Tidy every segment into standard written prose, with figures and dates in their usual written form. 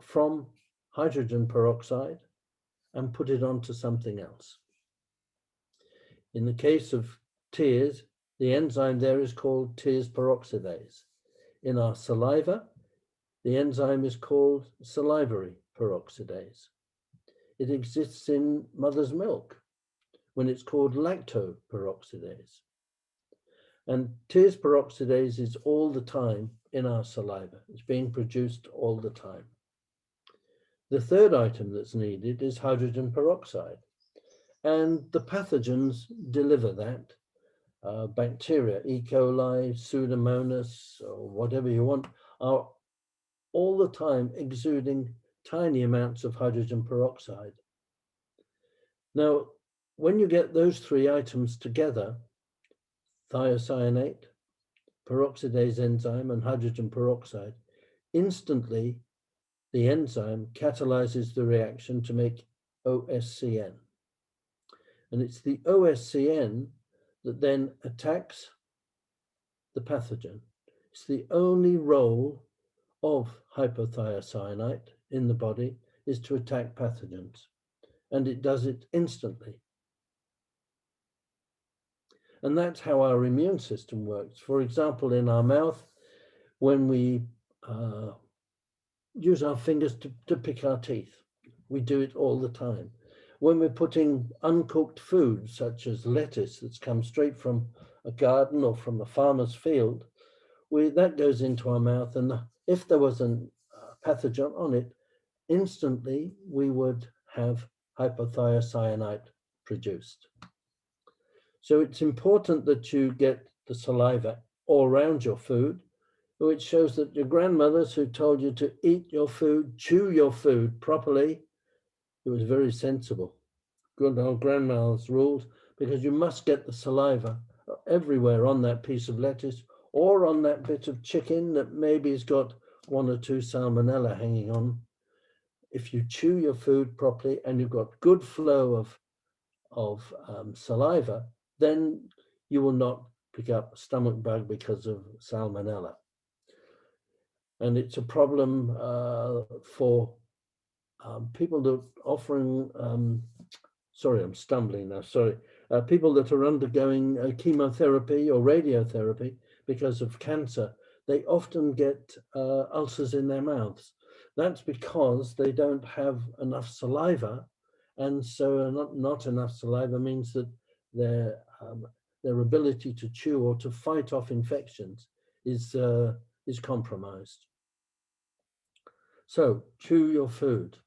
from hydrogen peroxide and put it onto something else. In the case of tears, the enzyme there is called tears peroxidase. In our saliva, the enzyme is called salivary peroxidase. It exists in mother's milk when it's called lactoperoxidase. And tears peroxidase is all the time in our saliva. It's being produced all the time. The third item that's needed is hydrogen peroxide. And the pathogens deliver that. Bacteria, E. coli, Pseudomonas, or whatever you want, are all the time exuding tiny amounts of hydrogen peroxide. Now, when you get those three items together, thiocyanate, peroxidase enzyme, and hydrogen peroxide, instantly the enzyme catalyzes the reaction to make OSCN. And it's the OSCN that then attacks the pathogen. It's the only role of hypothiocyanate in the body is to attack pathogens, and it does it instantly. And that's how our immune system works. For example, in our mouth, when we use our fingers to pick our teeth, we do it all the time. When we're putting uncooked food, such as lettuce that's come straight from a garden or from a farmer's field, that goes into our mouth, and if there was a pathogen on it, instantly we would have hypothiocyanate produced. So it's important that you get the saliva all around your food, which shows that your grandmothers who told you to eat your food, chew your food properly, it was very sensible. Good old grandma's rules, because you must get the saliva everywhere on that piece of lettuce or on that bit of chicken that maybe has got 1 or 2 salmonella hanging on. If you chew your food properly and you've got good flow of saliva, then you will not pick up stomach bug because of salmonella. And it's a problem for people that are offering, sorry, I'm stumbling now, sorry. People that are undergoing chemotherapy or radiotherapy because of cancer, they often get ulcers in their mouths. That's because they don't have enough saliva, and so not enough saliva means that their ability to chew or to fight off infections is compromised. So chew your food.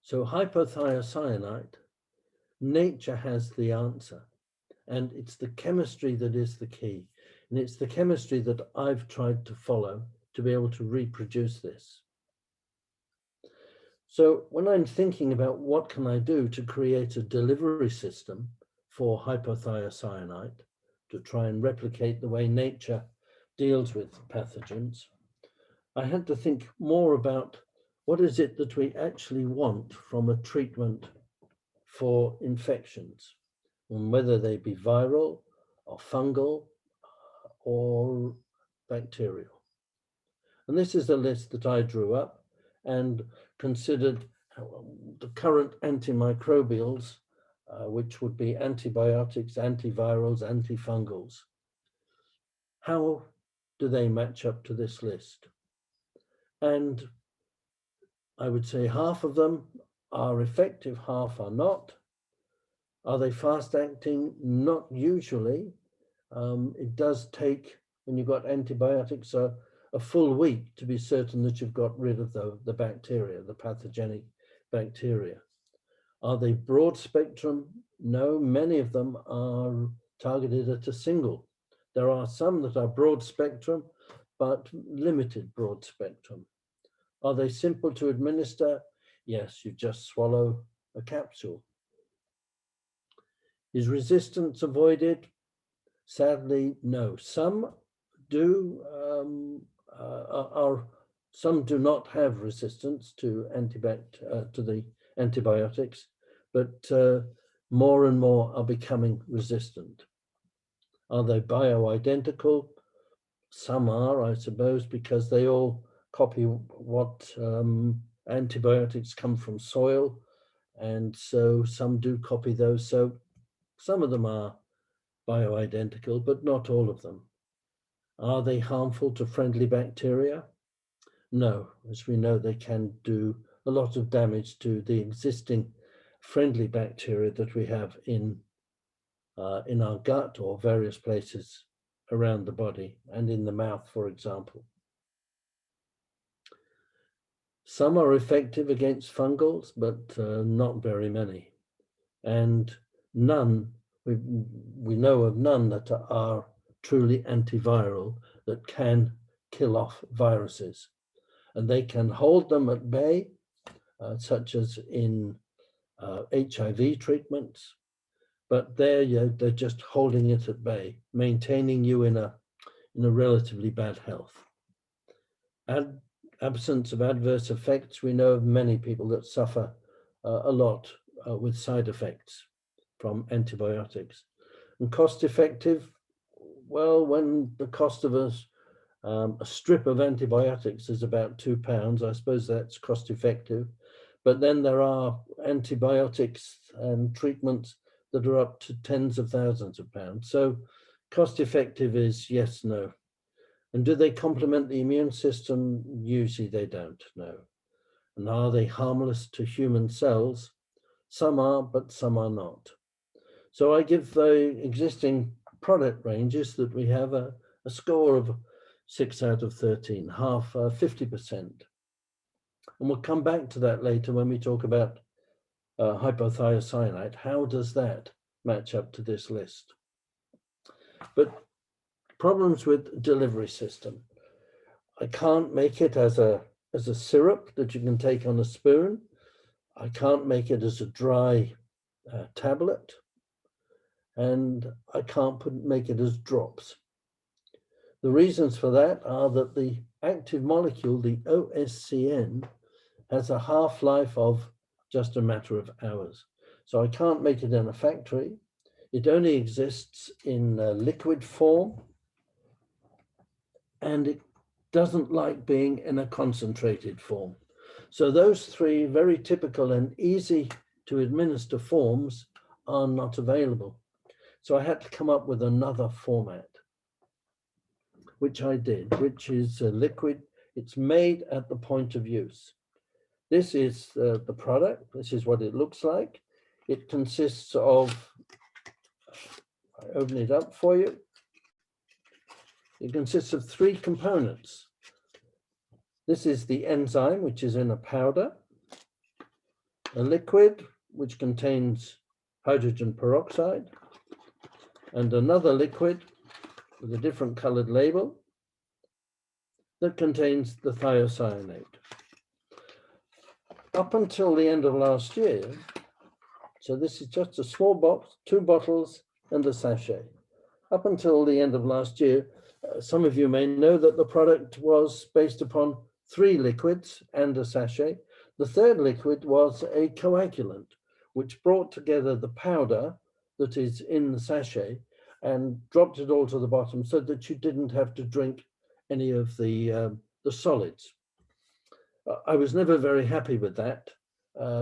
So hypothiocyanate, nature has the answer, and it's the chemistry that is the key. And it's the chemistry that I've tried to follow to be able to reproduce this. So when I'm thinking about what can I do to create a delivery system for hypothiocyanate to try and replicate the way nature deals with pathogens, I had to think more about what is it that we actually want from a treatment for infections, and whether they be viral or fungal or bacterial. And this is a list that I drew up and considered the current antimicrobials, which would be antibiotics, antivirals, antifungals. How do they match up to this list? And I would say half of them are effective, half are not. Are they fast acting? Not usually. It does take, when you've got antibiotics, a full week to be certain that you've got rid of the bacteria, the pathogenic bacteria. Are they broad spectrum? No, many of them are targeted at a single. There are some that are broad spectrum, but limited broad spectrum. Are they simple to administer? Yes, you just swallow a capsule. Is resistance avoided? Sadly, no. Some do some do not have resistance to the antibiotics, but more and more are becoming resistant. Are they bioidentical? Some are, I suppose, because they all copy what antibiotics come from soil, and so some do copy those. So some of them are bioidentical, but not all of them. Are they harmful to friendly bacteria? No, as we know, they can do a lot of damage to the existing friendly bacteria that we have in our gut or various places around the body and in the mouth, for example. Some are effective against fungals, but not very many. And none, we know of none that are truly antiviral that can kill off viruses. And they can hold them at bay, such as in HIV treatments, but they're just holding it at bay, maintaining you in a relatively bad health. Absence of adverse effects, we know of many people that suffer a lot with side effects from antibiotics. And cost effective, well, when the cost of a strip of antibiotics is about £2, I suppose that's cost effective. But then there are antibiotics and treatments that are up to tens of thousands of pounds. So cost effective is yes, no. And do they complement the immune system? Usually they don't, no. And are they harmless to human cells? Some are, but some are not. So I give the existing product ranges that we have a score of 6 out of 13, half, 50%. And we'll come back to that later when we talk about hypothiocyanate. How does that match up to this list? But problems with delivery system. I can't make it as a syrup that you can take on a spoon. I can't make it as a dry tablet. And I can't make it as drops. The reasons for that are that the active molecule, the OSCN, has a half-life of just a matter of hours. So I can't make it in a factory. It only exists in liquid form, and it doesn't like being in a concentrated form. So those three very typical and easy to administer forms are not available. So I had to come up with another format, which I did, which is a liquid. It's made at the point of use. This is the product. This is what it looks like. It consists of, I open it up for you. It consists of three components. This is the enzyme, which is in a powder, a liquid, which contains hydrogen peroxide, and another liquid with a different colored label that contains the thiocyanate. Up until the end of last year, so this is just a small box, 2 bottles and a sachet. Up until the end of last year, some of you may know that the product was based upon 3 liquids and a sachet. The third liquid was a coagulant, which brought together the powder that is in the sachet and dropped it all to the bottom so that you didn't have to drink any of the solids. I was never very happy with that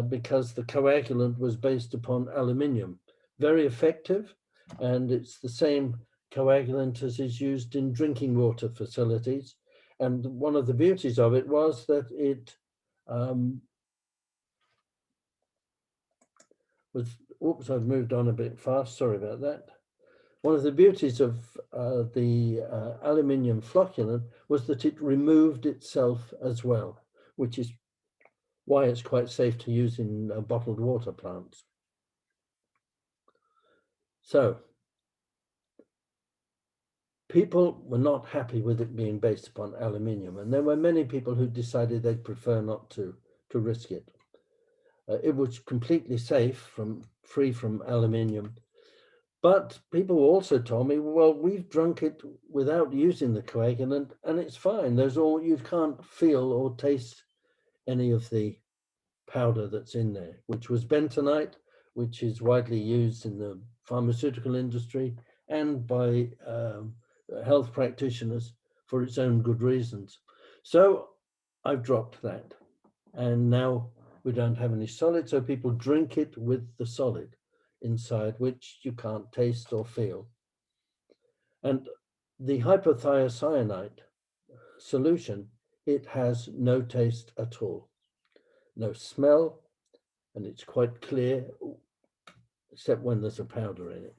because the coagulant was based upon aluminium. Very effective, and it's the same coagulant as is used in drinking water facilities. And one of the beauties of it was that it oops, I've moved on a bit fast, sorry about that. One of the beauties of the aluminium flocculant was that it removed itself as well, which is why it's quite safe to use in bottled water plants. So people were not happy with it being based upon aluminium, and there were many people who decided they'd prefer not to risk it. It was completely safe, free from aluminium. But people also told me, well, we've drunk it without using the coagulant and it's fine. You can't feel or taste any of the powder that's in there, which was bentonite, which is widely used in the pharmaceutical industry and by health practitioners for its own good reasons. So I've dropped that. And now we don't have any solid, so people drink it with the solid inside, which you can't taste or feel. And the hypothiocyanate solution, it has no taste at all, no smell, and it's quite clear, except when there's a powder in it.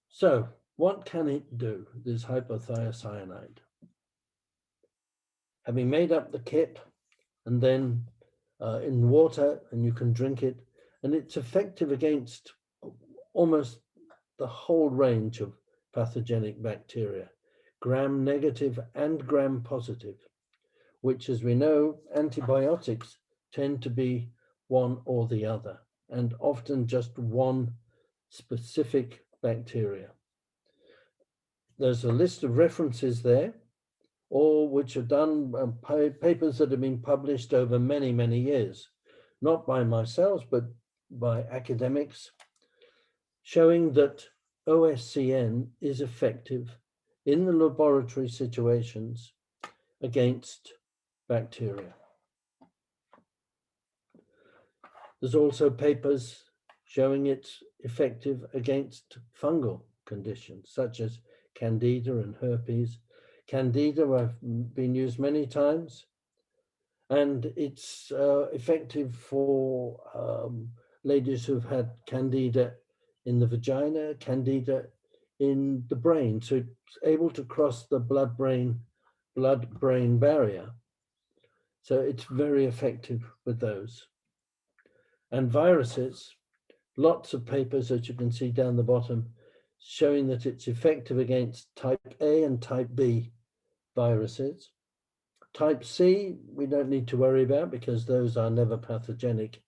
So what can it do, this hypothiocyanate? Having made up the kit and then in water, and you can drink it, and it's effective against almost the whole range of pathogenic bacteria, gram negative and gram positive, which, as we know, antibiotics tend to be one or the other, and often just one specific bacteria. There's a list of references there, all which are done, papers that have been published over many, many years, not by myself, but by academics, showing that OSCN is effective in the laboratory situations against bacteria. There's also papers showing it's effective against fungal conditions, such as candida and herpes. Candida have been used many times, and it's effective for ladies who've had candida in the vagina, candida in the brain. So it's able to cross the blood-brain barrier. So it's very effective with those. And viruses, lots of papers, as you can see down the bottom, showing that it's effective against type A and type B viruses. Type C, we don't need to worry about because those are never pathogenic.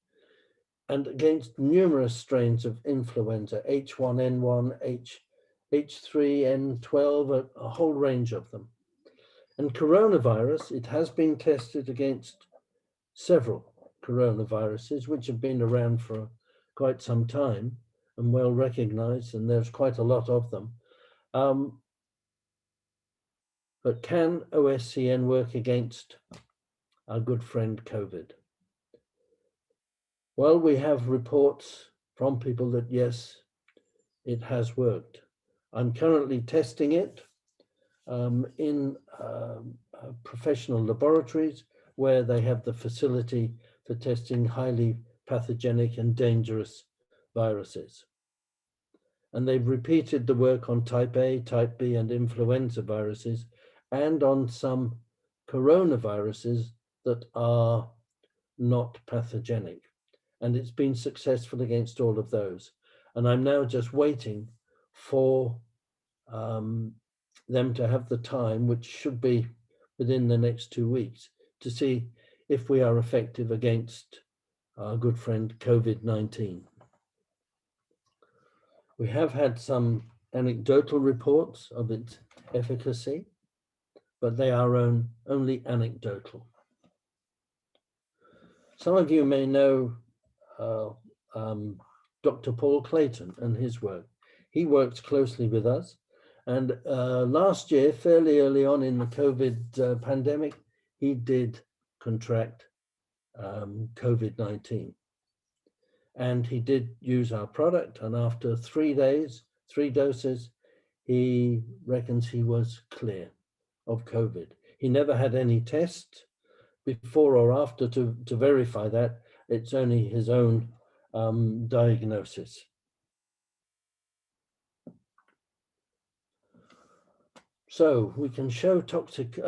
And against numerous strains of influenza, H1N1, H3N12, a whole range of them. And coronavirus, it has been tested against several coronaviruses, which have been around for quite some time and well recognized, and there's quite a lot of them. But can OSCN work against our good friend COVID? Well, we have reports from people that yes, it has worked. I'm currently testing it in professional laboratories where they have the facility for testing highly pathogenic and dangerous viruses. And they've repeated the work on type A, type B, and influenza viruses, and on some coronaviruses that are not pathogenic. And it's been successful against all of those. And I'm now just waiting for them to have the time, which should be within the next 2 weeks, to see if we are effective against our good friend COVID-19. We have had some anecdotal reports of its efficacy, but they are only anecdotal. Some of you may know Dr. Paul Clayton and his work. He works closely with us. And last year, fairly early on in the COVID pandemic, he did contract COVID-19. And he did use our product. And after 3 days, 3 doses, he reckons he was clear of COVID. He never had any tests before or after to verify that. It's only his own diagnosis. So we can show toxic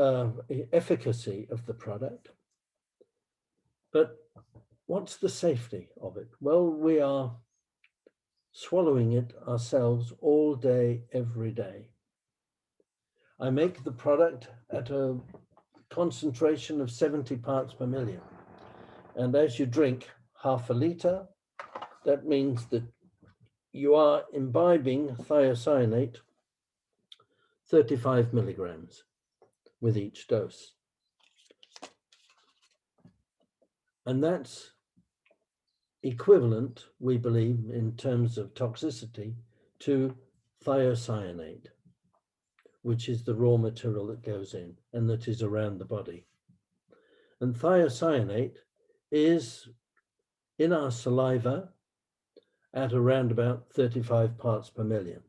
efficacy of the product, but what's the safety of it? Well, we are swallowing it ourselves all day, every day. I make the product at a concentration of 70 parts per million. And as you drink half a liter, that means that you are imbibing thiocyanate 35 milligrams with each dose. And that's equivalent, we believe, in terms of toxicity to thiocyanate, which is the raw material that goes in and that is around the body. And thiocyanate is in our saliva at around about 35 parts per million.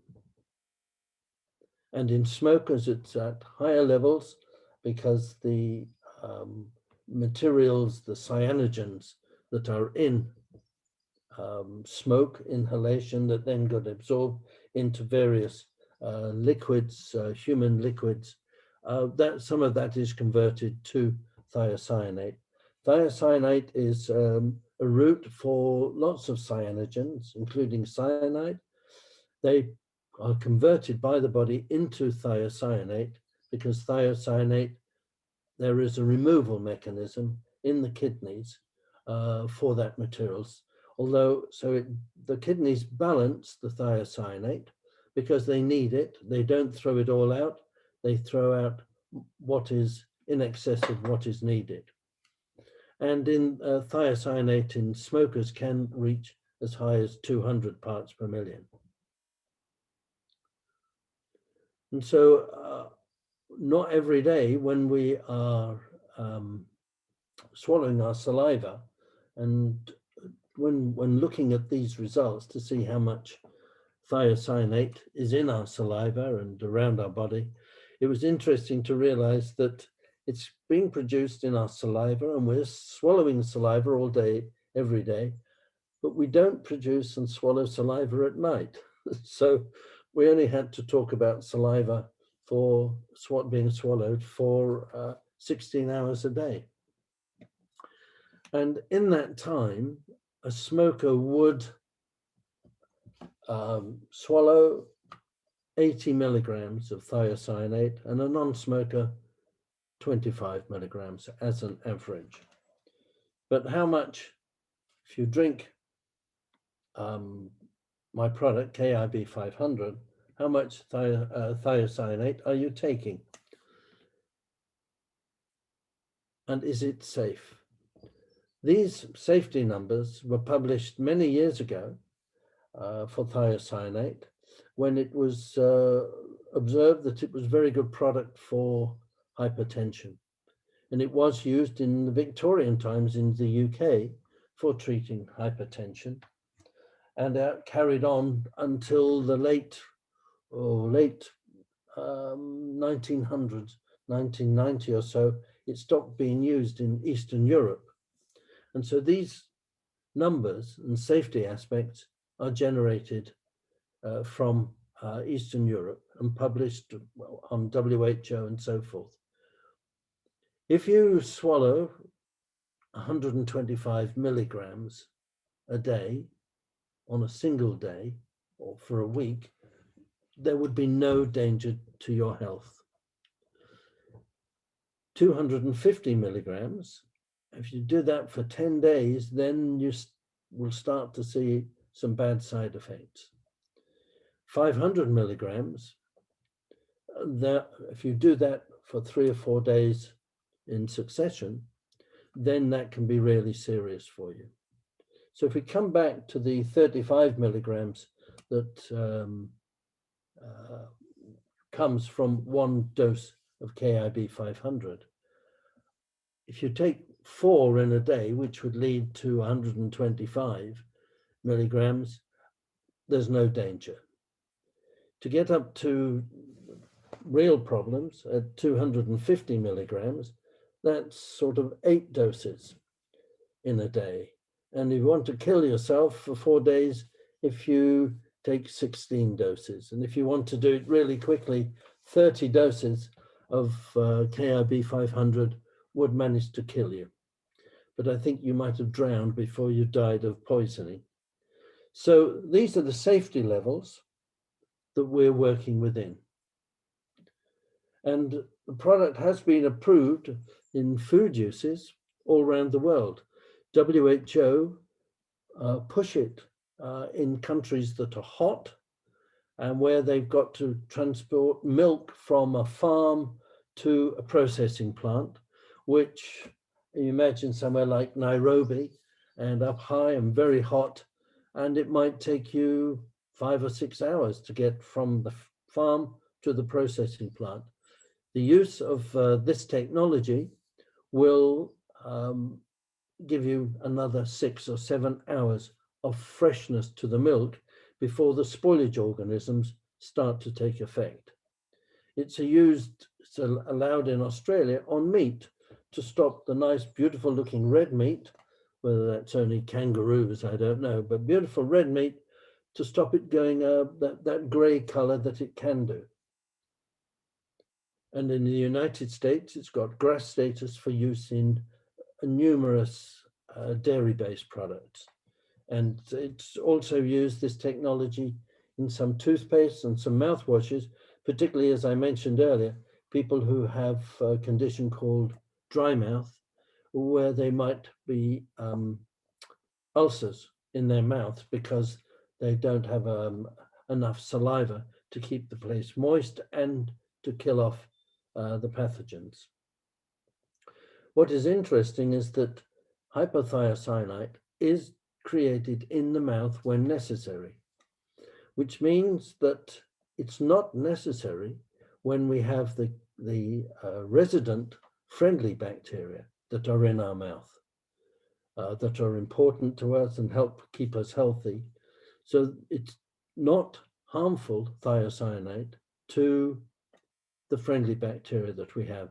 And in smokers, it's at higher levels because the materials, the cyanogens that are in smoke inhalation that then got absorbed into various liquids, human liquids, that some of that is converted to thiocyanate. Thiocyanate is a route for lots of cyanogens, including cyanide. They are converted by the body into thiocyanate because thiocyanate, there is a removal mechanism in the kidneys for that materials. Although, the kidneys balance the thiocyanate because they need it. They don't throw it all out. They throw out what is in excess of what is needed. And in thiocyanate in smokers can reach as high as 200 parts per million. And so not every day when we are swallowing our saliva, and when looking at these results to see how much thiocyanate is in our saliva and around our body, it was interesting to realize that it's being produced in our saliva and we're swallowing saliva all day, every day, but we don't produce and swallow saliva at night. So we only had to talk about saliva for being swallowed for 16 hours a day. And in that time, a smoker would swallow 80 milligrams of thiocyanate and a non-smoker 25 milligrams as an average. But how much, if you drink my product, KIB 500, how much thiocyanate are you taking? And is it safe? These safety numbers were published many years ago for thiocyanate, when it was observed that it was a very good product for hypertension. And it was used in the Victorian times in the UK for treating hypertension, and carried on until the late 1900s, 1990 or so. It stopped being used in Eastern Europe. And so these numbers and safety aspects are generated from Eastern Europe and published on WHO and so forth. If you swallow 125 milligrams a day on a single day or for a week, there would be no danger to your health. 250 milligrams, if you do that for 10 days, then you will start to see some bad side effects. 500 milligrams, if you do that for 3 or 4 days in succession, then that can be really serious for you. So if we come back to the 35 milligrams that comes from one dose of KIB 500, if you take 4 in a day, which would lead to 125 milligrams, there's no danger. To get up to real problems at 250 milligrams, that's sort of 8 doses in a day. And you want to kill yourself for 4 days if you take 16 doses. And if you want to do it really quickly, 30 doses of KIB 500 would manage to kill you. But I think you might have drowned before you died of poisoning. So these are the safety levels that we're working within. And the product has been approved in food uses all around the world. WHO push it in countries that are hot and where they've got to transport milk from a farm to a processing plant, which you imagine somewhere like Nairobi and up high and very hot, and it might take you 5 or 6 hours to get from the farm to the processing plant. The use of this technology will give you another 6 or 7 hours of freshness to the milk before the spoilage organisms start to take effect. It's allowed in Australia on meat to stop the nice, beautiful looking red meat, whether that's only kangaroos, I don't know, but beautiful red meat to stop it going that gray color that it can do. And in the United States, it's got GRAS status for use in numerous dairy-based products. And it's also used this technology in some toothpaste and some mouthwashes, particularly, as I mentioned earlier, people who have a condition called dry mouth, where they might be ulcers in their mouth because they don't have enough saliva to keep the place moist and to kill off the pathogens. What is interesting is that hypothiocyanate is created in the mouth when necessary, which means that it's not necessary when we have the resident friendly bacteria that are in our mouth, that are important to us and help keep us healthy. So it's not harmful, thiocyanate, to the friendly bacteria that we have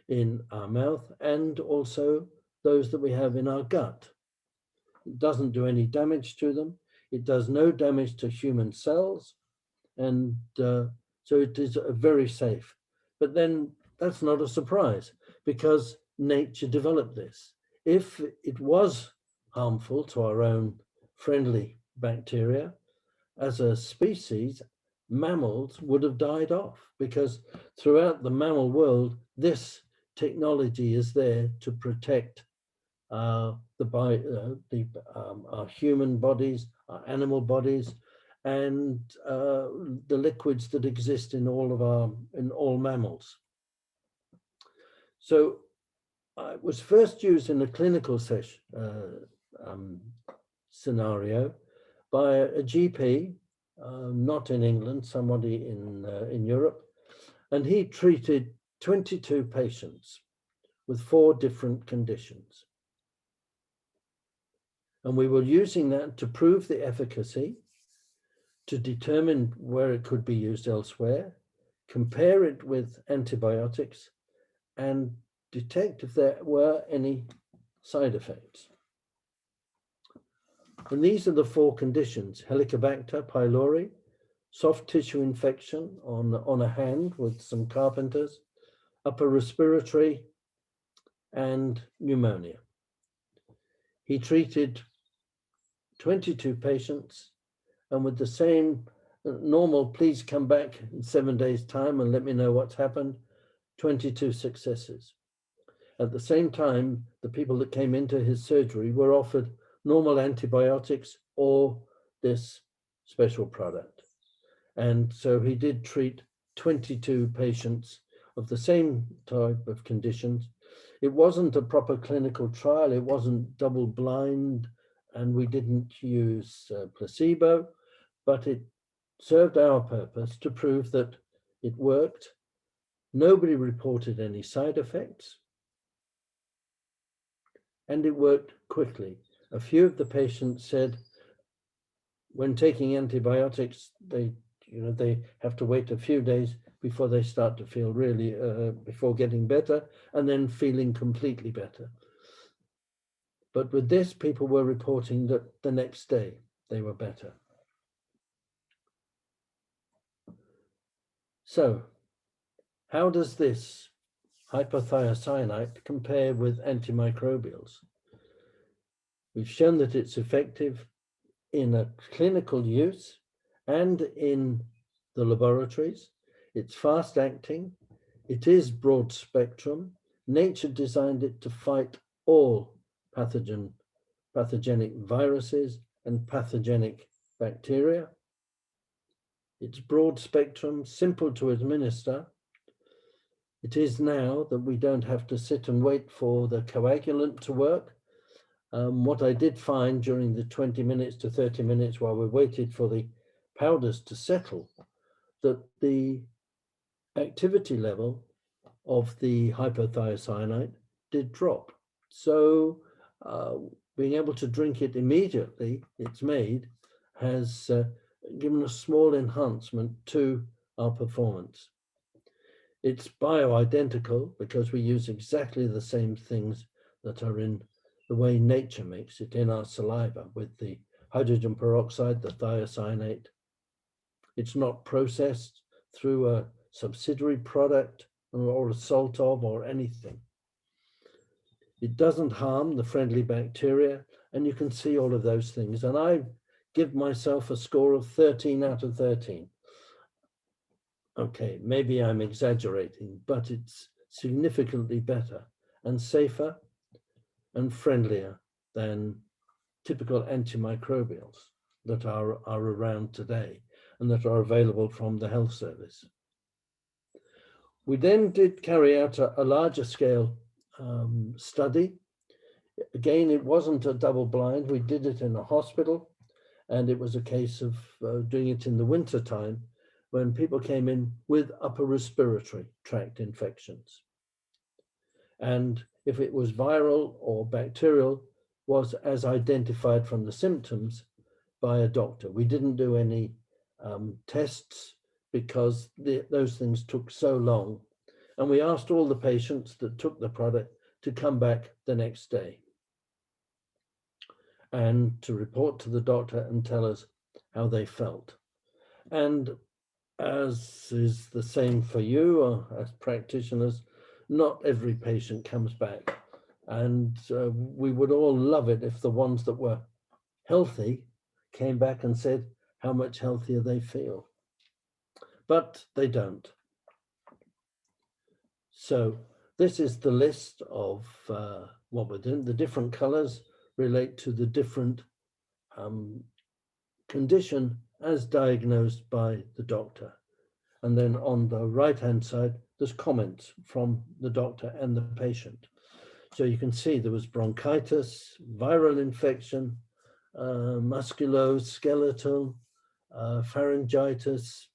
in our mouth and also those that we have in our gut. It doesn't do any damage to them. It does no damage to human cells. And so it is very safe. But then that's not a surprise because nature developed this. If it was harmful to our own friendly bacteria, as a species, mammals would have died off because throughout the mammal world, this technology is there to protect our human bodies, our animal bodies, and the liquids that exist in all mammals. So it was first used in a clinical scenario by a GP, not in England, somebody in Europe, and he treated 22 patients with 4 different conditions. And we were using that to prove the efficacy, to determine where it could be used elsewhere, compare it with antibiotics, and detect if there were any side effects. And these are the 4 conditions: Helicobacter pylori, soft tissue infection on a hand with some carpenters, upper respiratory, and pneumonia. He treated 22 patients, and with the same normal, please come back in 7 days' time and let me know what's happened, 22 successes. At the same time, the people that came into his surgery were offered normal antibiotics or this special product. And so he did treat 22 patients of the same type of conditions. It wasn't a proper clinical trial. It wasn't double blind, and we didn't use placebo, but it served our purpose to prove that it worked. Nobody reported any side effects, and it worked quickly. A few of the patients said when taking antibiotics, they have to wait a few days before they start to feel really, before getting better, and then feeling completely better. But with this, people were reporting that the next day they were better. So how does this hypothiocyanate compare with antimicrobials? We've shown that it's effective in a clinical use and in the laboratories. It's fast acting. It is broad spectrum. Nature designed it to fight all pathogenic viruses and pathogenic bacteria. It's broad spectrum, simple to administer. It is now that we don't have to sit and wait for the coagulant to work. What I did find during the 20 minutes to 30 minutes while we waited for the powders to settle, that the activity level of the hypothiocyanate did drop. So being able to drink it immediately, it's made, has given a small enhancement to our performance. It's bioidentical because we use exactly the same things that are in the way nature makes it in our saliva with the hydrogen peroxide, the thiocyanate. It's not processed through a subsidiary product or a salt of or anything. It doesn't harm the friendly bacteria, and you can see all of those things. And I give myself a score of 13 out of 13. Okay, maybe I'm exaggerating, but it's significantly better and safer and friendlier than typical antimicrobials that are around today and that are available from the health service. We then did carry out a larger scale study. Again, it wasn't a double blind. We did it in a hospital, and it was a case of doing it in the winter time when people came in with upper respiratory tract infections. And if it was viral or bacterial, was as identified from the symptoms by a doctor. We didn't do any tests because those things took so long. And we asked all the patients that took the product to come back the next day and to report to the doctor and tell us how they felt. And as is the same for you as practitioners, not every patient comes back. And we would all love it if the ones that were healthy came back and said how much healthier they feel. But they don't. So this is the list of what we're doing. The different colors relate to the different condition as diagnosed by the doctor. And then on the right-hand side, there's comments from the doctor and the patient. So you can see there was bronchitis, viral infection, musculoskeletal, pharyngitis,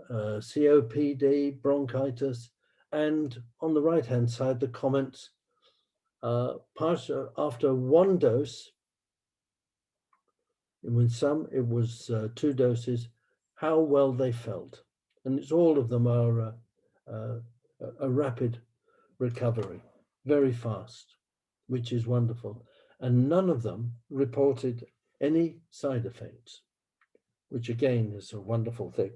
COPD, bronchitis, and on the right-hand side, the comments after one dose, and with some it was 2 doses, how well they felt. And it's all of them are a rapid recovery, very fast, which is wonderful. And none of them reported any side effects, which again is a wonderful thing.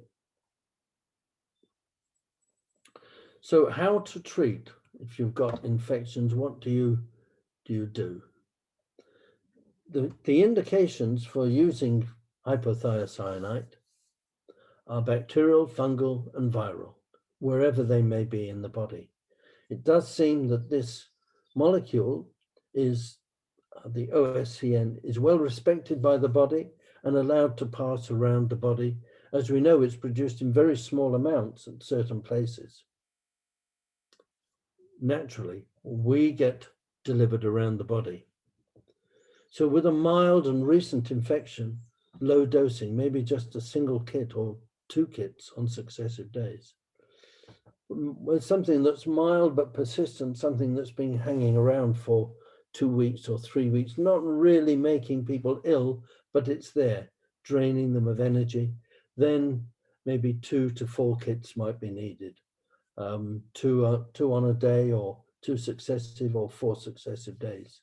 So how to treat if you've got infections? What do you do? The indications for using hypothiocyanate are bacterial, fungal, and viral, wherever they may be in the body. It does seem that this molecule is, the OSCN, is well respected by the body and allowed to pass around the body. As we know, it's produced in very small amounts at certain places. Naturally, we get delivered around the body. So with a mild and recent infection, low dosing, maybe just a single kit or 2 kits on successive days. With something that's mild but persistent, something that's been hanging around for 2 weeks or 3 weeks, not really making people ill, but it's there, draining them of energy, then maybe 2 to 4 kits might be needed. 2 on a day, or 2 successive or 4 successive days.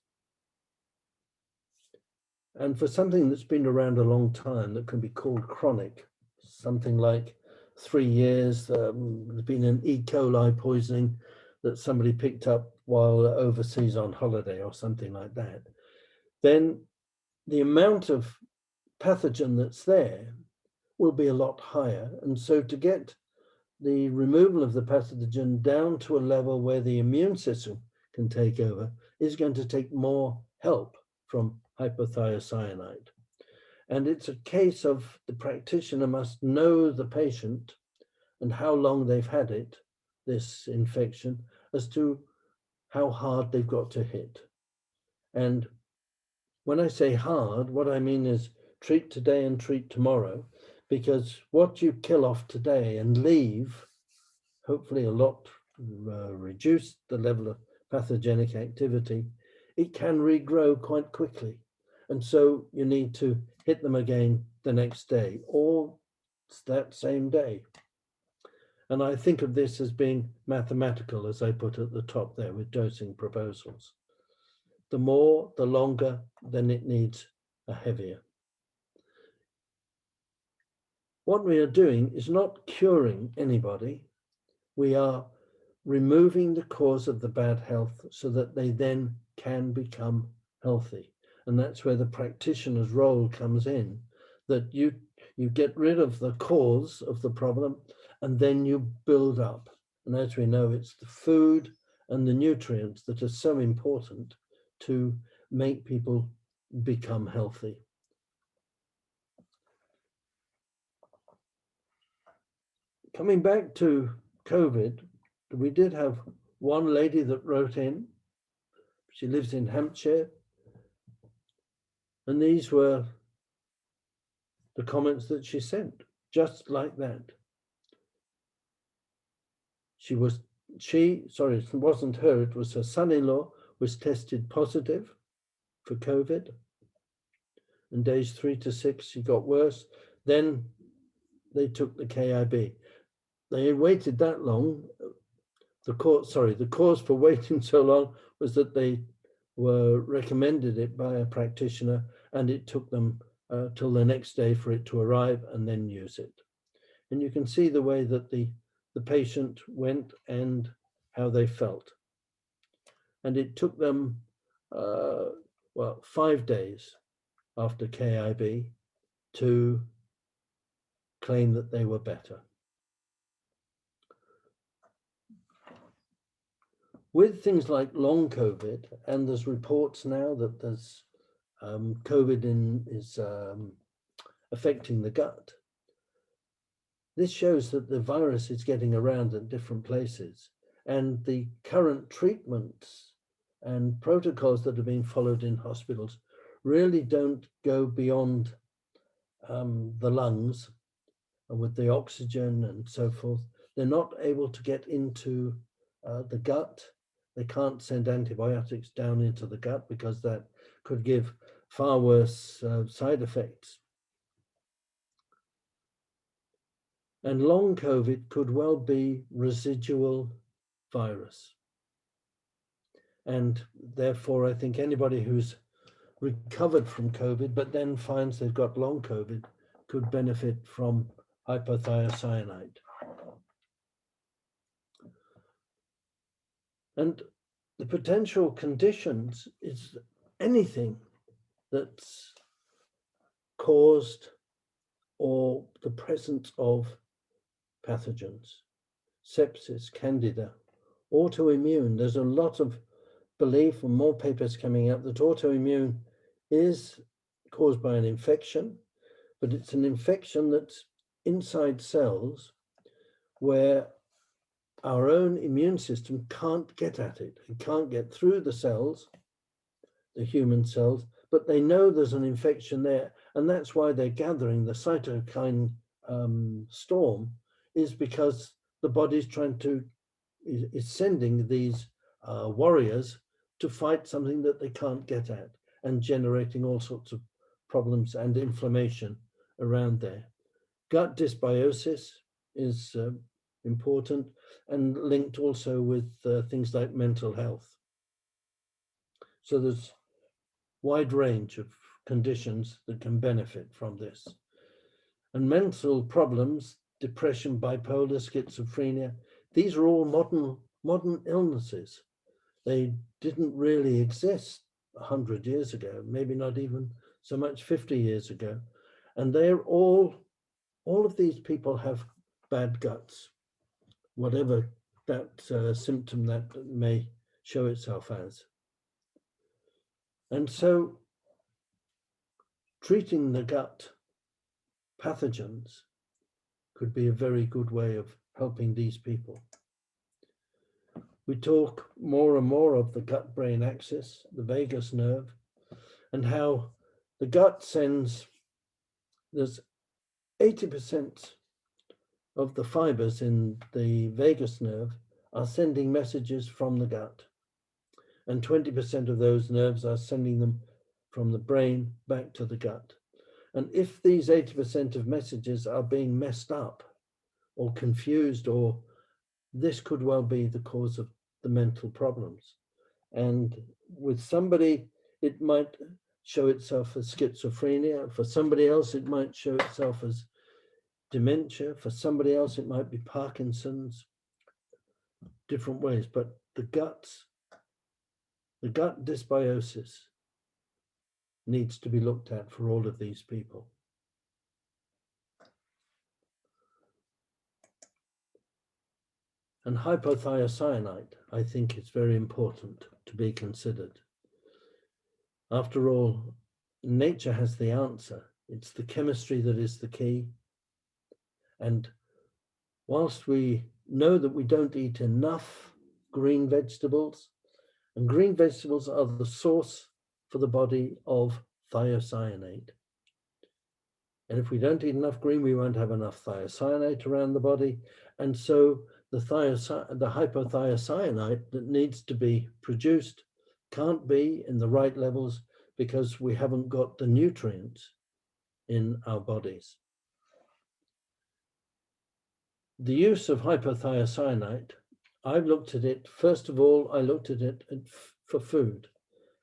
And for something that's been around a long time that can be called chronic, something like 3 years, there's been an E. coli poisoning that somebody picked up while overseas on holiday or something like that, then the amount of pathogen that's there will be a lot higher. And so to get the removal of the pathogen down to a level where the immune system can take over is going to take more help from hypothiocyanate. And it's a case of the practitioner must know the patient and how long they've had it, this infection, as to how hard they've got to hit. And when I say hard, what I mean is treat today and treat tomorrow, because what you kill off today and leave, hopefully a lot reduce the level of pathogenic activity, it can regrow quite quickly. And so you need to hit them again the next day or that same day. And I think of this as being mathematical, as I put at the top there with dosing proposals. The more, the longer, then it needs a heavier. What we are doing is not curing anybody. We are removing the cause of the bad health so that they then can become healthy. And that's where the practitioner's role comes in, that you get rid of the cause of the problem and then you build up. And as we know, it's the food and the nutrients that are so important to make people become healthy. Coming back to COVID, we did have one lady that wrote in. She lives in Hampshire. And these were the comments that she sent, just like that. It wasn't her, it was her son-in-law was tested positive for COVID. And days 3 to 6, she got worse. Then they took the KIB. They waited that long. The cause for waiting so long was that they were recommended it by a practitioner, and it took them till the next day for it to arrive and then use it. And you can see the way that the patient went and how they felt. And it took them, 5 days after KIB to claim that they were better. With things like long COVID, and there's reports now that there's COVID is affecting the gut. This shows that the virus is getting around at different places, and the current treatments and protocols that are being followed in hospitals really don't go beyond the lungs and with the oxygen and so forth. They're not able to get into the gut. They can't send antibiotics down into the gut because that could give far worse side effects. And long COVID could well be residual virus. And therefore, I think anybody who's recovered from COVID, but then finds they've got long COVID, could benefit from hypothiocyanate. And the potential conditions is anything that's caused or the presence of pathogens, sepsis, candida, autoimmune. There's a lot of belief and more papers coming out that autoimmune is caused by an infection, but it's an infection that's inside cells where our own immune system can't get at it. It can't get through the cells, the human cells, but they know there's an infection there. And that's why they're gathering the cytokine storm, is because the body's is sending these warriors to fight something that they can't get at, and generating all sorts of problems and inflammation around there. Gut dysbiosis is important and linked also with things like mental health. So there's wide range of conditions that can benefit from this. And mental problems, depression, bipolar, schizophrenia, these are all modern illnesses. They didn't really exist 100 years ago, maybe not even so much 50 years ago. And they're all of these people have bad guts, whatever that symptom that may show itself as. And so treating the gut pathogens could be a very good way of helping these people. We talk more and more of the gut-brain axis, the vagus nerve, and how the gut sends, there's 80% of the fibers in the vagus nerve are sending messages from the gut. and 20% of those nerves are sending them from the brain back to the gut. And if these 80% of messages are being messed up or confused, or this could well be the cause of the mental problems. And with somebody, it might show itself as schizophrenia. For somebody else, it might show itself as dementia. For somebody else, it might be Parkinson's, different ways. But the gut dysbiosis needs to be looked at for all of these people. And hypothiocyanate, I think, is very important to be considered. After all, nature has the answer. It's the chemistry that is the key. And whilst we know that we don't eat enough green vegetables, and green vegetables are the source for the body of thiocyanate. And if we don't eat enough green, we won't have enough thiocyanate around the body. And so the hypothiocyanate that needs to be produced can't be in the right levels because we haven't got the nutrients in our bodies. The use of hypothiocyanate, I've looked at it, first of all, I looked at it for food,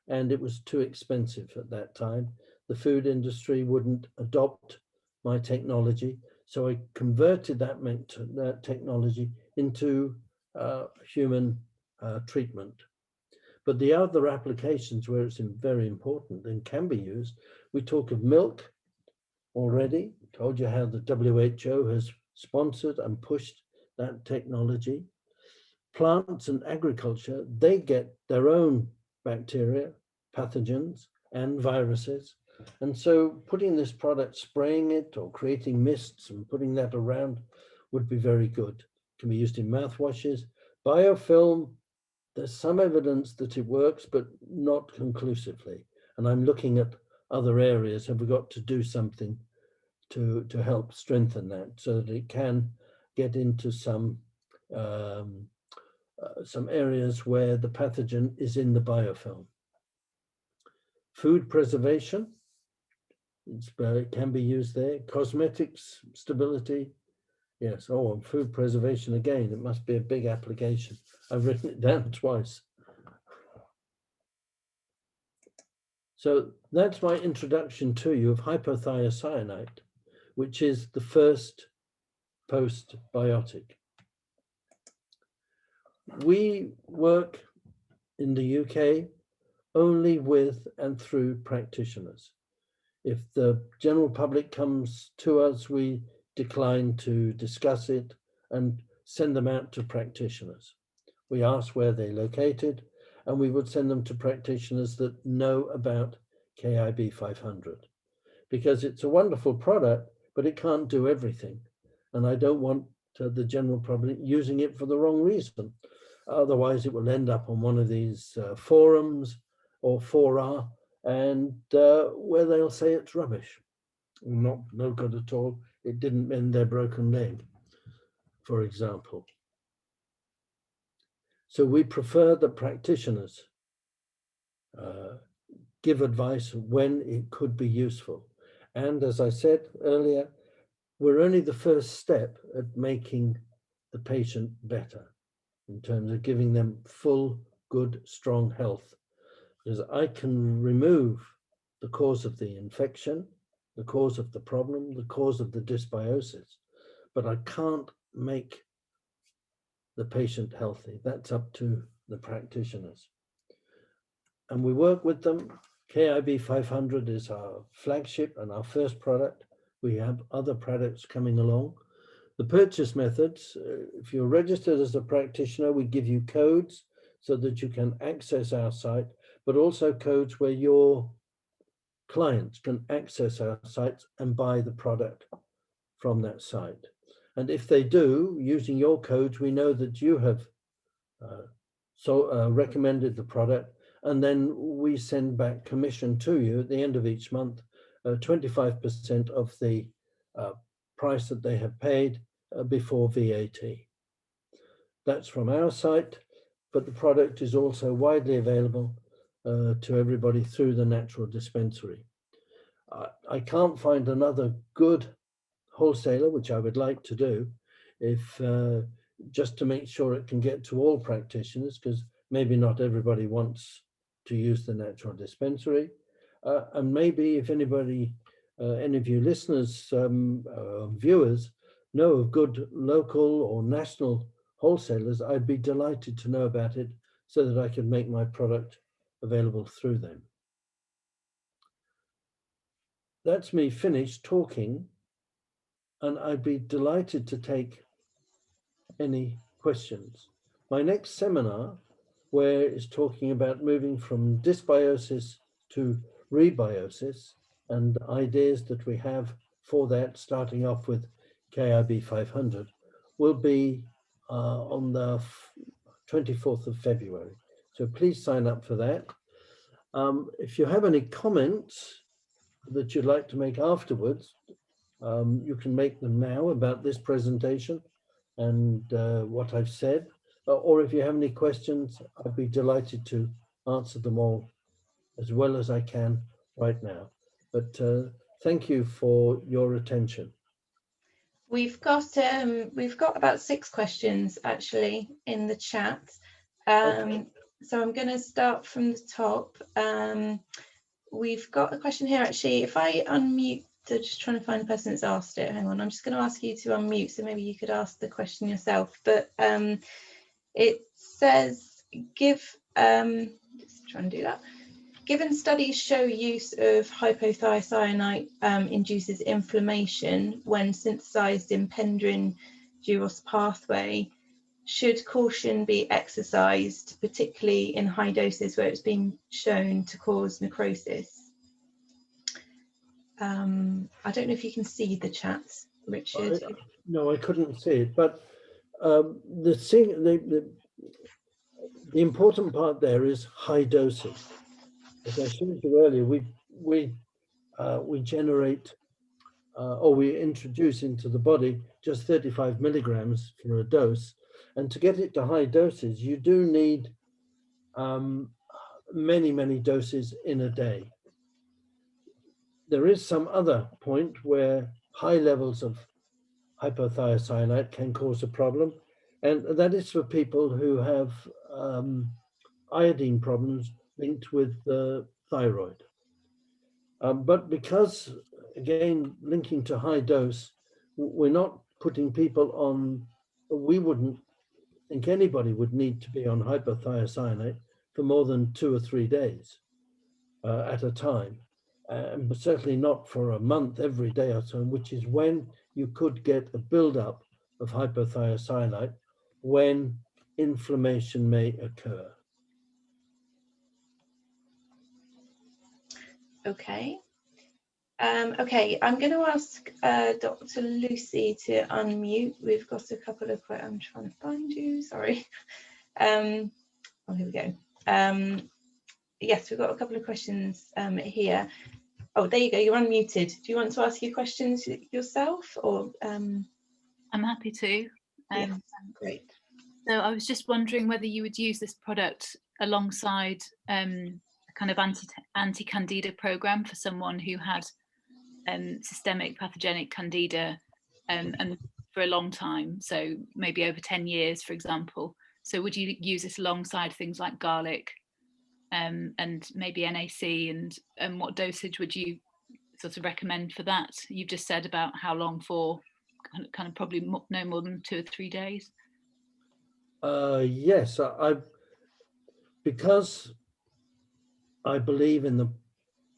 and it was too expensive at that time. The food industry wouldn't adopt my technology, so I converted that technology into human treatment. But the other applications where it's very important and can be used, we talk of milk already. Told you how the WHO has sponsored and pushed that technology. Plants and agriculture, they get their own bacteria, pathogens, and viruses. And so putting this product, spraying it or creating mists and putting that around would be very good. It can be used in mouthwashes. Biofilm, there's some evidence that it works, but not conclusively. And I'm looking at other areas. Have we got to do something to help strengthen that so that it can get into some areas where the pathogen is in the biofilm. Food preservation, it can be used there. Cosmetics stability, yes. Oh, and food preservation again, it must be a big application. I've written it down twice. So that's my introduction to you of hypothiocyanate, which is the first postbiotic. We work in the UK only with and through practitioners. If the general public comes to us, we decline to discuss it and send them out to practitioners. We ask where they're located, and we would send them to practitioners that know about KIB 500, because it's a wonderful product, but it can't do everything. And I don't want the general public using it for the wrong reason. Otherwise, it will end up on one of these forums or fora, and where they'll say it's rubbish, no good at all. It didn't mend their broken leg, for example. So we prefer that practitioners give advice when it could be useful. And as I said earlier, we're only the first step at making the patient better in terms of giving them full, good, strong health. Because I can remove the cause of the infection, the cause of the problem, the cause of the dysbiosis, but I can't make the patient healthy. That's up to the practitioners. And we work with them. KIB 500 is our flagship and our first product. We have other products coming along. The purchase methods, if you're registered as a practitioner, we give you codes so that you can access our site, but also codes where your clients can access our sites and buy the product from that site. And if they do, using your codes, we know that you have recommended the product, and then we send back commission to you at the end of each month, 25% of the price that they have paid before VAT. That's from our site. but the product is also widely available to everybody through the natural dispensary. I can't find another good wholesaler, which I would like to do, if just to make sure it can get to all practitioners, because maybe not everybody wants to use the natural dispensary. And maybe if anybody, any of you listeners, viewers, know of good local or national wholesalers, I'd be delighted to know about it so that I can make my product available through them. That's me finished talking, and I'd be delighted to take any questions. My next seminar, where is talking about moving from dysbiosis to rebiosis and ideas that we have for that, starting off with KIB 500, will be on the 24th of February. So please sign up for that. If you have any comments that you'd like to make afterwards, you can make them now about this presentation and what I've said, or if you have any questions, I'd be delighted to answer them all as well as I can right now. But thank you for your attention. We've got about 6 questions actually in the chat. Okay. So I'm going to start from the top. We've got a question here actually. If I unmute, just trying to find the person that's asked it. Hang on, I'm just going to ask you to unmute, so maybe you could ask the question yourself. But it says, just try and do that. Given studies show use of hypothiocyanate induces inflammation when synthesized in pendrin-Duros pathway, should caution be exercised, particularly in high doses where it's been shown to cause necrosis? I don't know if you can see the chat, Richard. No, I couldn't see it, but the important part there is high dosing. As I showed you earlier, we generate or we introduce into the body just 35 milligrams for a dose, and to get it to high doses, you do need many doses in a day. There is some other point where high levels of hypothiocyanate can cause a problem, and that is for people who have iodine problems linked with the thyroid. But because, again, linking to high dose, we're not putting people on, we wouldn't think anybody would need to be on hypothiocyanate for more than 2 or 3 days at a time. But certainly not for a month, every day or so, which is when you could get a buildup of hypothiocyanate when inflammation may occur. Okay. Okay, I'm going to ask Dr. Lucy to unmute. We've got a couple of questions. I'm trying to find you, sorry. Oh, here we go. Yes, we've got a couple of questions here. Oh, there you go, you're unmuted. Do you want to ask your questions yourself, or? I'm happy to. Yeah, great. So I was just wondering whether you would use this product alongside a kind of anti-candida program for someone who had systemic pathogenic candida and for a long time, so maybe over 10 years, for example. So would you use this alongside things like garlic and maybe NAC, and what dosage would you sort of recommend for that? You've just said about how long for, kind of probably no more than 2 or 3 days. Yes, because I believe in the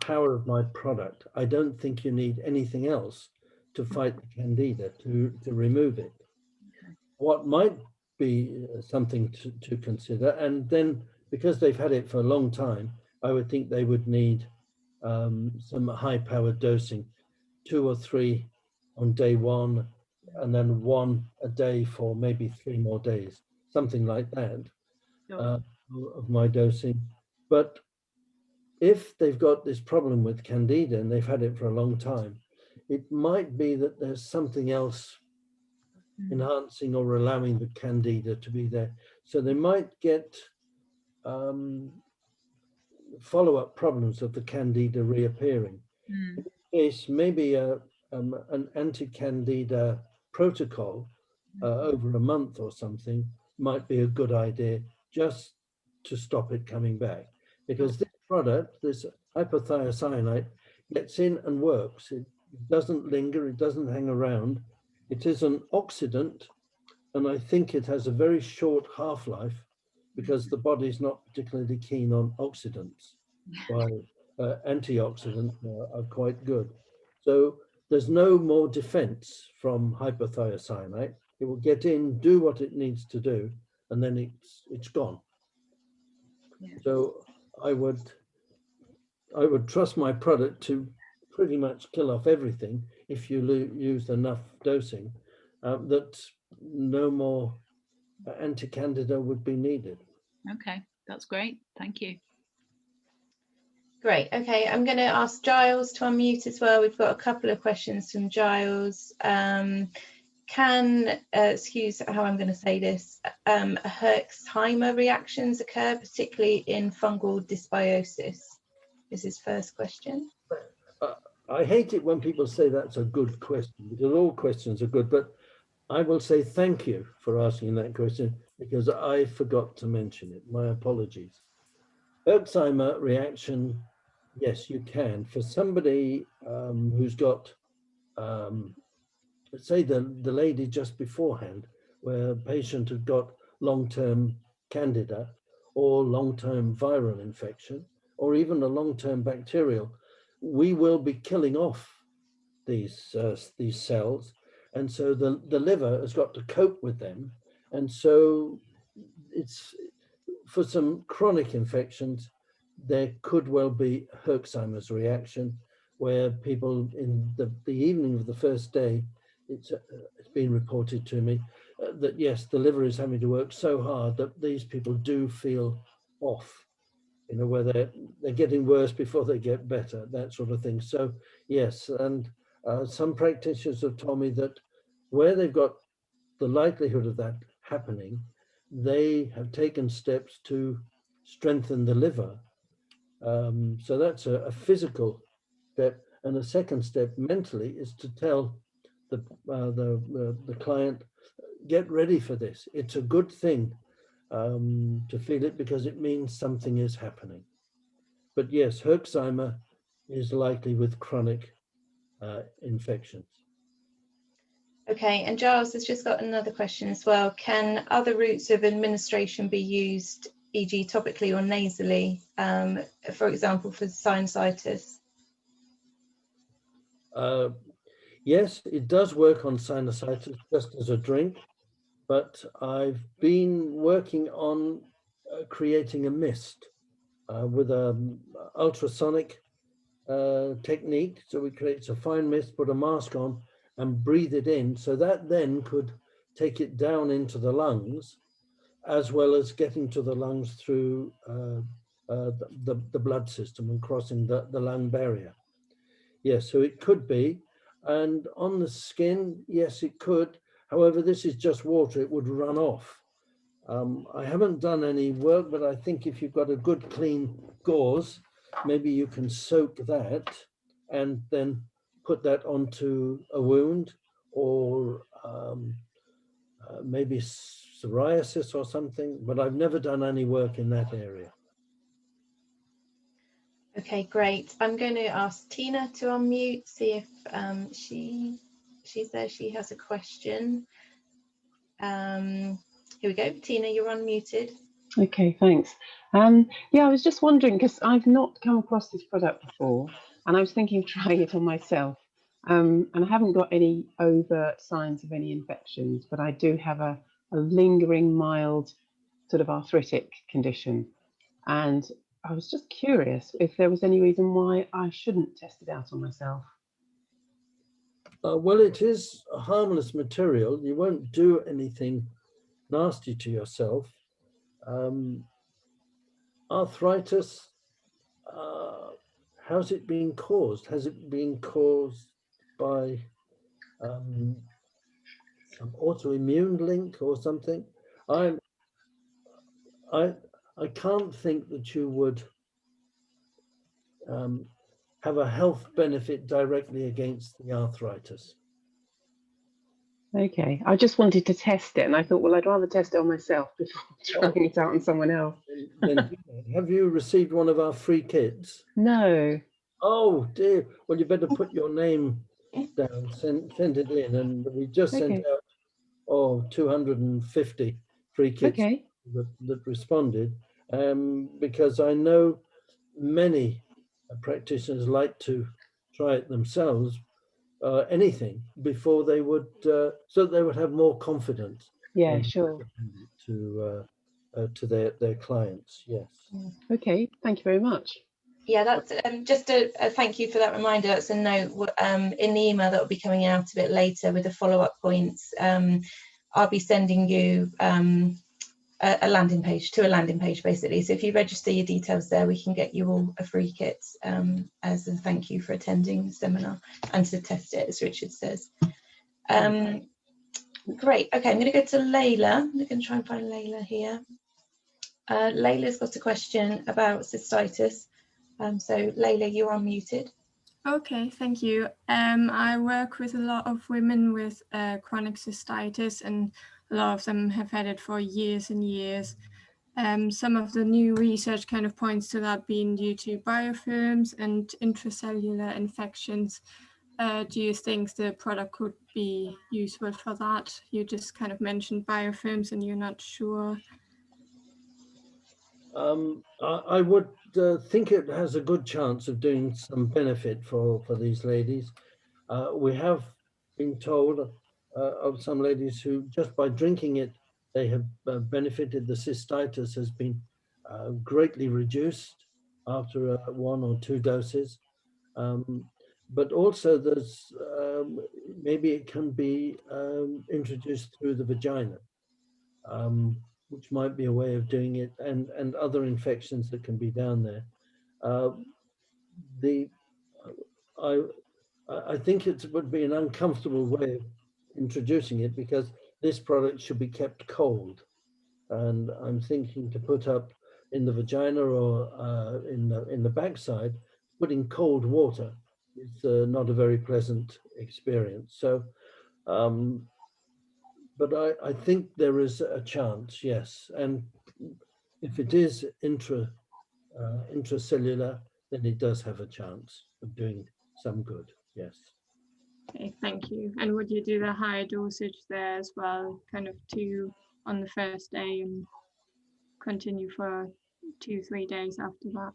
power of my product, I don't think you need anything else to fight the candida, to remove it. Okay. What might be something to consider, and then because they've had it for a long time, I would think they would need some high-powered dosing, 2 or 3 on day 1, and then 1 a day for maybe 3 more days, something like that, sure. Of my dosing. But if they've got this problem with candida and they've had it for a long time, it might be that there's something else enhancing or allowing the candida to be there. So they might get follow-up problems of the candida reappearing. Mm. Yes, maybe an anti-candida protocol over a month or something might be a good idea, just to stop it coming back. Because this product, this hypothiocyanate, gets in and works. It doesn't linger, it doesn't hang around. It is an oxidant, and I think it has a very short half-life because the body's not particularly keen on oxidants, while antioxidants are quite good. So there's no more defense from hypothiocyanate. It will get in, do what it needs to do, and then it's gone. Yeah. So I would trust my product to pretty much kill off everything if you use enough dosing, that no more anti-candida would be needed. Okay, that's great. Thank you. Great. Okay, I'm going to ask Giles to unmute as well. We've got a couple of questions from Giles. Can, excuse how I'm going to say this, Herxheimer reactions occur, particularly in fungal dysbiosis? Is his first question. I hate it when people say that's a good question, because all questions are good, but I will say thank you for asking that question, because I forgot to mention it. My apologies. Herxheimer reaction, yes, you can. For somebody who's got, let's say the lady just beforehand, where a patient had got long-term candida or long-term viral infection, or even a long-term bacterial, we will be killing off these cells, and so the liver has got to cope with them, and so it's for some chronic infections there could well be Herxheimer's reaction, where people in the evening of the first day, it's been reported to me that yes, the liver is having to work so hard that these people do feel off, you know, where they're getting worse before they get better, that sort of thing. So yes, and some practitioners have told me that where they've got the likelihood of that happening, they have taken steps to strengthen the liver. So that's a physical step, and a second step mentally is to tell the client, get ready for this. It's a good thing to feel it, because it means something is happening. But yes, Herxheimer is likely with chronic infections. Okay, and Giles has just got another question as well. Can other routes of administration be used, e.g. topically or nasally, for example, for sinusitis? Yes, it does work on sinusitis just as a drink, but I've been working on creating a mist with an ultrasonic technique. So we create a fine mist, put a mask on and breathe it in. So that then could take it down into the lungs, as well as getting to the lungs through the blood system and crossing the lung barrier. Yes, so it could be. And on the skin, yes, it could. However, this is just water, it would run off. I haven't done any work, but I think if you've got a good clean gauze, maybe you can soak that and then put that onto a wound, or maybe psoriasis or something, but I've never done any work in that area. Okay, great. I'm going to ask Tina to unmute, see if she's there. She has a question. Here we go. Tina, you're unmuted. Okay, thanks. Yeah, I was just wondering, because I've not come across this product before, and I was thinking of trying it on myself. And I haven't got any overt signs of any infections, but I do have a lingering mild sort of arthritic condition. And I was just curious if there was any reason why I shouldn't test it out on myself. Well, it is a harmless material. You won't do anything nasty to yourself. Arthritis, how's it being caused? Has it been caused by some autoimmune link or something? I can't think that you would have a health benefit directly against the arthritis. Okay, I just wanted to test it, and I thought, well, I'd rather test it on myself before trying it out on someone else. Then do that. Have you received one of our free kits? No. Oh dear. Well, you better put your name down, send it in, and we just sent Okay. out 250 free kits Okay. that responded, because I know many practitioners like to try it themselves, anything before they would, so they would have more confidence Yeah, when sure. to their clients. Yes. Okay, thank you very much. Yeah, that's just a thank you for that reminder. That's a note in the email that will be coming out a bit later with the follow-up points. I'll be sending you a landing page basically. So if you register your details there, we can get you all a free kit as a thank you for attending the seminar and to test it, as Richard says. Great. Okay, I'm going to go to Layla. I'm going to try and find Layla here. Layla's got a question about cystitis. So Layla, you're unmuted. Okay, thank you. I work with a lot of women with chronic cystitis, and a lot of them have had it for years and years. Some of the new research kind of points to that being due to biofilms and intracellular infections. Do you think the product could be useful for that? You just kind of mentioned biofilms and you're not sure. I would think it has a good chance of doing some benefit for these ladies. We have been told of some ladies who just by drinking it, they have benefited. The cystitis has been greatly reduced after 1 or 2 doses. But also there's maybe it can be introduced through the vagina, which might be a way of doing it, and other infections that can be down there. I think it would be an uncomfortable way of introducing it because this product should be kept cold, and I'm thinking to put up in the vagina or in the backside, putting cold water is not a very pleasant experience. So, but I think there is a chance, yes, and if it is intracellular, then it does have a chance of doing some good, yes. Okay, thank you. And would you do the higher dosage there as well, kind of 2 on the first day and continue for 2-3 days after that?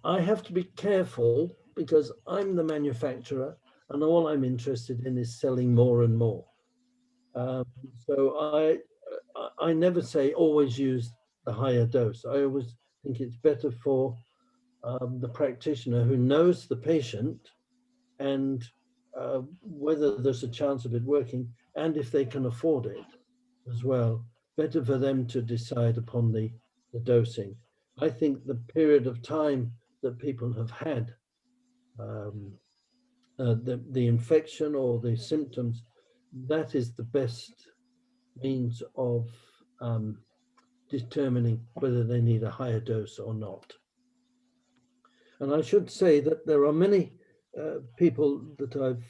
I have to be careful because I'm the manufacturer and all I'm interested in is selling more and more. So I never say always use the higher dose. I always think it's better for the practitioner who knows the patient and whether there's a chance of it working and if they can afford it as well. Better for them to decide upon the dosing. I think the period of time that people have had the infection or the symptoms, that is the best means of determining whether they need a higher dose or not. And I should say that there are many people that I've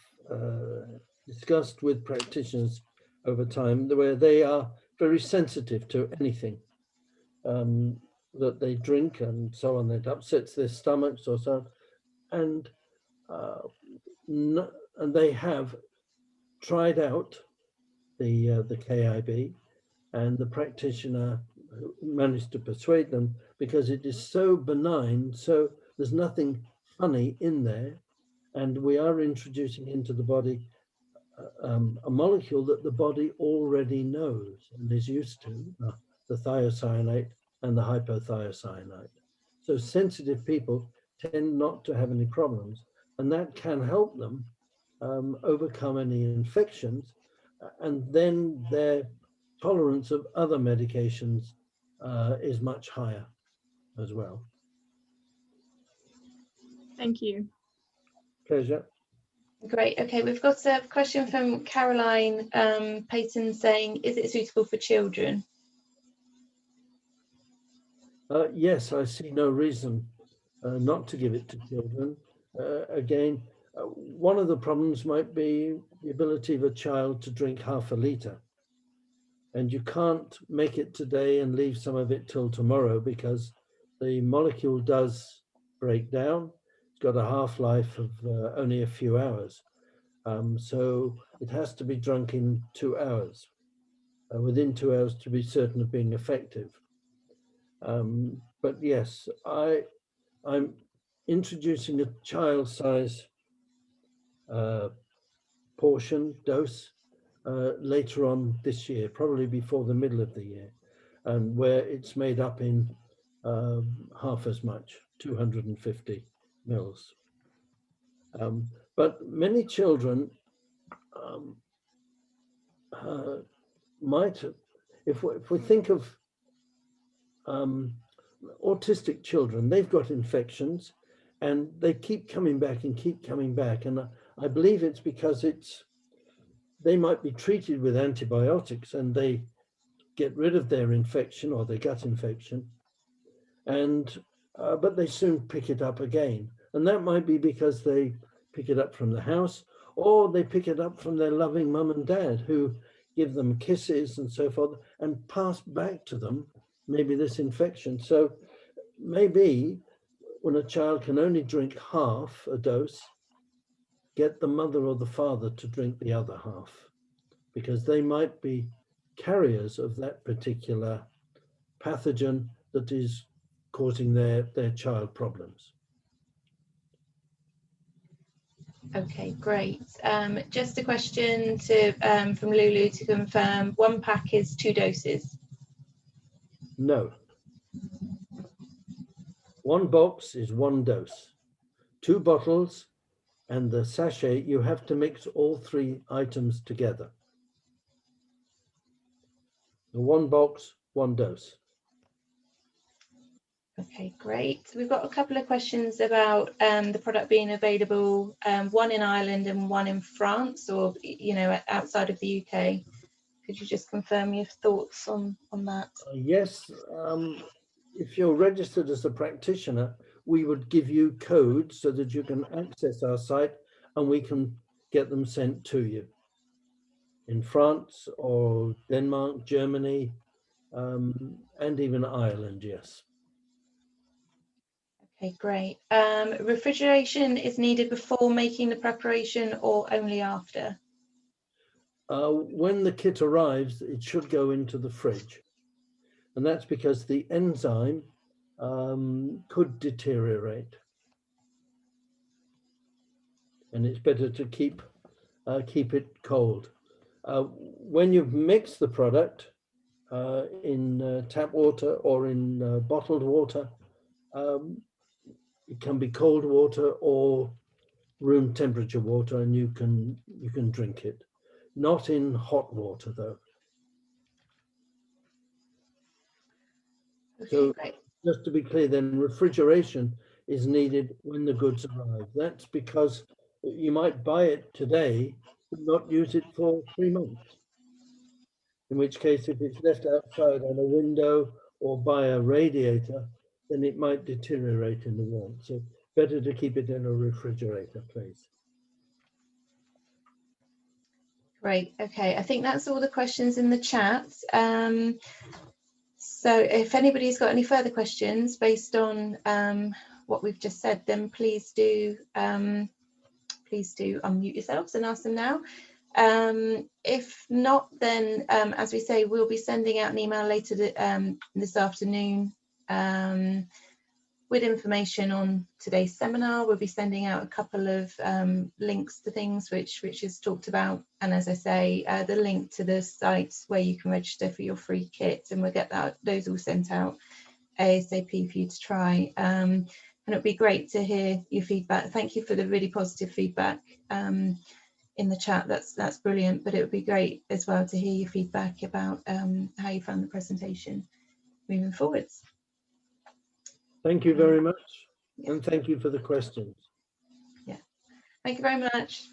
discussed with practitioners over time where they are very sensitive to anything that they drink and so on, that upsets their stomachs or so on. And they have tried out the KIB, and the practitioner managed to persuade them because it is so benign, so there's nothing funny in there, and we are introducing into the body a molecule that the body already knows and is used to, the thiocyanate and the hypothiocyanate. So sensitive people tend not to have any problems, and that can help them overcome any infections, and then their tolerance of other medications is much higher as well. Thank you. Pleasure. Great. Okay, we've got a question from Caroline Payton saying, is it suitable for children? Yes, I see no reason not to give it to children. Again, one of the problems might be the ability of a child to drink half a litre. And you can't make it today and leave some of it till tomorrow, because the molecule does break down. It's got a half-life of only a few hours. So it has to be drunk in 2 hours, within 2 hours, to be certain of being effective. But yes, I'm introducing a child size portion dose later on this year, probably before the middle of the year, and where it's made up in half as much, 250 mils. But many children might, if we think of autistic children, they've got infections and they keep coming back and keep coming back. And I believe it's because they might be treated with antibiotics and they get rid of their infection or their gut infection, and but they soon pick it up again. And that might be because they pick it up from the house, or they pick it up from their loving mum and dad, who give them kisses and so forth, and pass back to them maybe this infection. So maybe when a child can only drink half a dose, get the mother or the father to drink the other half, because they might be carriers of that particular pathogen that is causing their child problems. Okay, great. Just a question to from Lulu to confirm, 1 pack is 2 doses? No. 1 box is 1 dose. 2 bottles and the sachet, you have to mix all 3 items together. The 1 box, 1 dose. Okay, great. We've got a couple of questions about the product being available, one in Ireland and one in France, or outside of the UK. Could you just confirm your thoughts on that? Yes, if you're registered as a practitioner, we would give you codes so that you can access our site and we can get them sent to you. In France or Denmark, Germany, and even Ireland, yes. Okay, great. Refrigeration is needed before making the preparation or only after? When the kit arrives, it should go into the fridge. And that's because the enzyme could deteriorate. And it's better to keep it cold. When you've mixed the product in tap water or in bottled water, it can be cold water or room temperature water, and you can drink it. Not in hot water though. Okay, So great. just to be clear, then refrigeration is needed when the goods arrive. That's because you might buy it today, but not use it for 3 months. In which case, if it's left outside on a window or by a radiator, then it might deteriorate in the warmth. So better to keep it in a refrigerator, please. Great. Okay, I think that's all the questions in the chat. So if anybody's got any further questions based on what we've just said, then please do unmute yourselves and ask them now. If not, then as we say, we'll be sending out an email later this afternoon with information on today's seminar. We'll be sending out a couple of links to things which is talked about, and as I say, the link to the sites where you can register for your free kit, and we'll get those all sent out ASAP for you to try. And it'd be great to hear your feedback. Thank you for the really positive feedback in the chat. That's brilliant, but it would be great as well to hear your feedback about how you found the presentation moving forwards. Thank you very much, and thank you for the questions. Yeah, thank you very much.